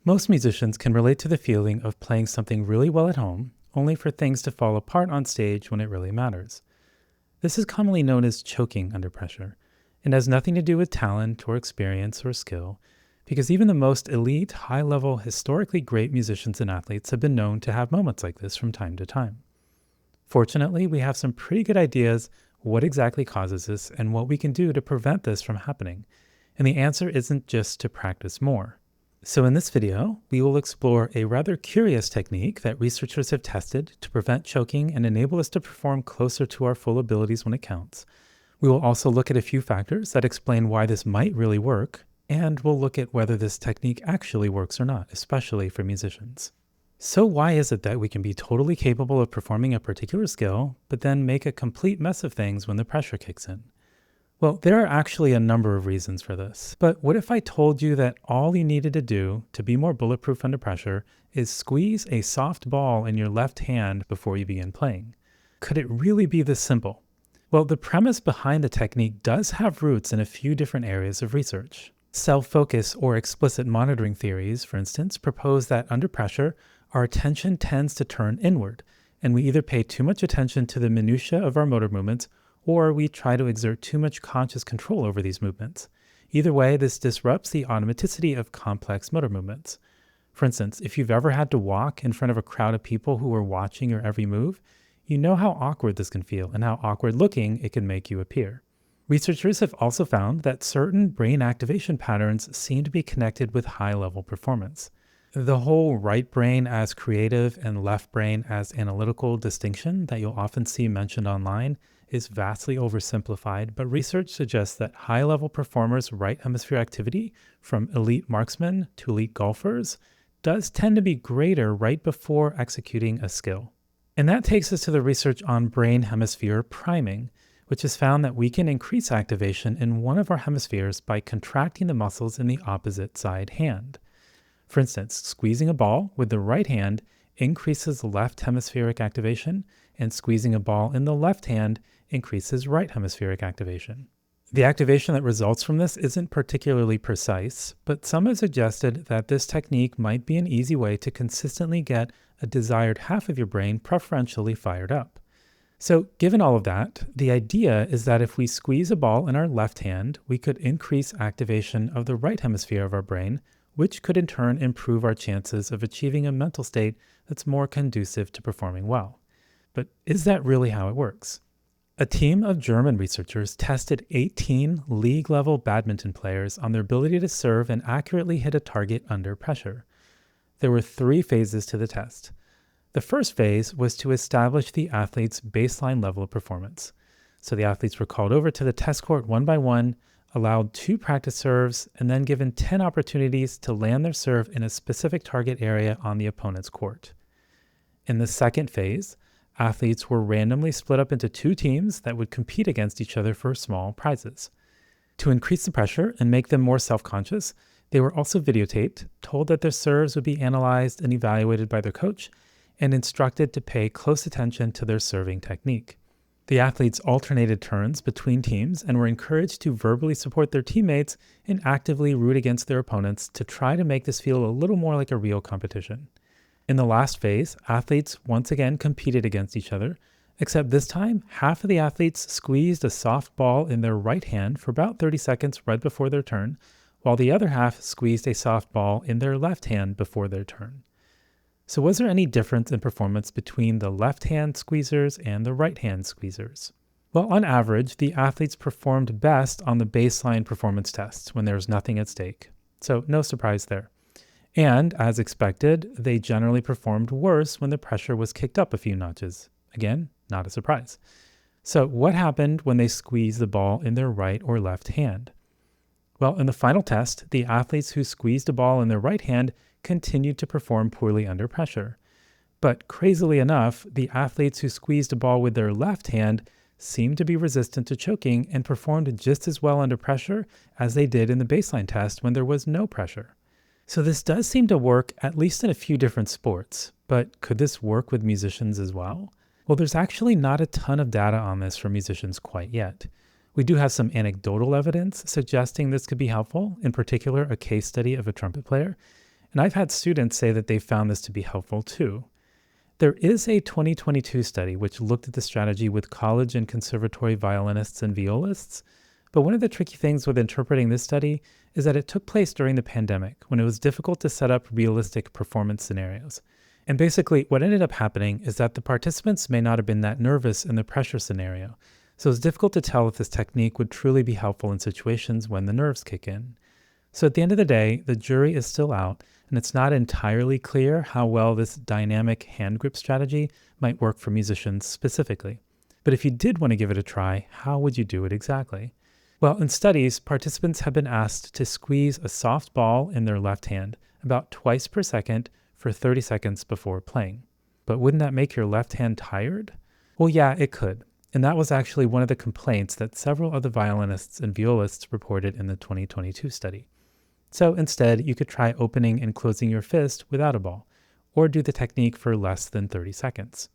Most musicians can relate to the feeling of playing something really well at home, only for things to fall apart on stage when it really matters. This is commonly known as choking under pressure, and has nothing to do with talent or experience or skill, because even the most elite, high-level, historically great musicians and athletes have been known to have moments like this from time to time. Fortunately, we have some pretty good ideas what exactly causes this and what we can do to prevent this from happening. And the answer isn't just to practice more. So in this video, we will explore a rather curious technique that researchers have tested to prevent choking and enable us to perform closer to our full abilities when it counts. We will also look at a few factors that explain why this might really work, and we'll look at whether this technique actually works or not, especially for musicians. So why is it that we can be totally capable of performing a particular skill, but then make a complete mess of things when the pressure kicks in? Well, there are actually a number of reasons for this. But what if I told you that all you needed to do to be more bulletproof under pressure is squeeze a soft ball in your left hand before you begin playing? Could it really be this simple? Well, the premise behind the technique does have roots in a few different areas of research. Self-focus or explicit monitoring theories, for instance, propose that under pressure, our attention tends to turn inward, and we either pay too much attention to the minutiae of our motor movements, or we try to exert too much conscious control over these movements. Either way, this disrupts the automaticity of complex motor movements. For instance, if you've ever had to walk in front of a crowd of people who are watching your every move, you know how awkward this can feel and how awkward looking it can make you appear. Researchers have also found that certain brain activation patterns seem to be connected with high-level performance. The whole right brain as creative and left brain as analytical distinction that you'll often see mentioned online is vastly oversimplified, but research suggests that high-level performers' right hemisphere activity, from elite marksmen to elite golfers, does tend to be greater right before executing a skill. And that takes us to the research on brain hemisphere priming, which has found that we can increase activation in one of our hemispheres by contracting the muscles in the opposite side hand. For instance, squeezing a ball with the right hand increases left hemispheric activation, and squeezing a ball in the left hand increases right hemispheric activation. The activation that results from this isn't particularly precise, but some have suggested that this technique might be an easy way to consistently get a desired half of your brain preferentially fired up. So given all of that, the idea is that if we squeeze a ball in our left hand, we could increase activation of the right hemisphere of our brain, which could in turn improve our chances of achieving a mental state that's more conducive to performing well. But is that really how it works? A team of German researchers tested 18 league-level badminton players on their ability to serve and accurately hit a target under pressure. There were 3 phases to the test. The first phase was to establish the athlete's baseline level of performance. So the athletes were called over to the test court one by one, allowed 2 practice serves, and then given 10 opportunities to land their serve in a specific target area on the opponent's court. In the second phase, athletes were randomly split up into 2 teams that would compete against each other for small prizes. To increase the pressure and make them more self-conscious, they were also videotaped, told that their serves would be analyzed and evaluated by their coach, and instructed to pay close attention to their serving technique. The athletes alternated turns between teams and were encouraged to verbally support their teammates and actively root against their opponents to try to make this feel a little more like a real competition. In the last phase, athletes once again competed against each other, except this time, half of the athletes squeezed a soft ball in their right hand for about 30 seconds right before their turn, while the other half squeezed a soft ball in their left hand before their turn. So was there any difference in performance between the left-hand squeezers and the right-hand squeezers? Well, on average, the athletes performed best on the baseline performance tests when there was nothing at stake. So no surprise there. And, as expected, they generally performed worse when the pressure was kicked up a few notches. Again, not a surprise. So what happened when they squeezed the ball in their right or left hand? Well, in the final test, the athletes who squeezed a ball in their right hand continued to perform poorly under pressure. But crazily enough, the athletes who squeezed a ball with their left hand seemed to be resistant to choking and performed just as well under pressure as they did in the baseline test when there was no pressure. So this does seem to work at least in a few different sports, but could this work with musicians as well? Well, there's actually not a ton of data on this for musicians quite yet. We do have some anecdotal evidence suggesting this could be helpful, in particular a case study of a trumpet player. And I've had students say that they found this to be helpful too. There is a 2022 study which looked at the strategy with college and conservatory violinists and violists, but one of the tricky things with interpreting this study is that it took place during the pandemic when it was difficult to set up realistic performance scenarios. And basically, what ended up happening is that the participants may not have been that nervous in the pressure scenario, so it's difficult to tell if this technique would truly be helpful in situations when the nerves kick in. So at the end of the day, the jury is still out, and it's not entirely clear how well this dynamic hand grip strategy might work for musicians specifically. But if you did want to give it a try, how would you do it exactly? Well, in studies, participants have been asked to squeeze a soft ball in their left hand about twice per second for 30 seconds before playing. But wouldn't that make your left hand tired? Well, yeah, it could. And that was actually one of the complaints that several other violinists and violists reported in the 2022 study. So instead, you could try opening and closing your fist without a ball, or do the technique for less than 30 seconds.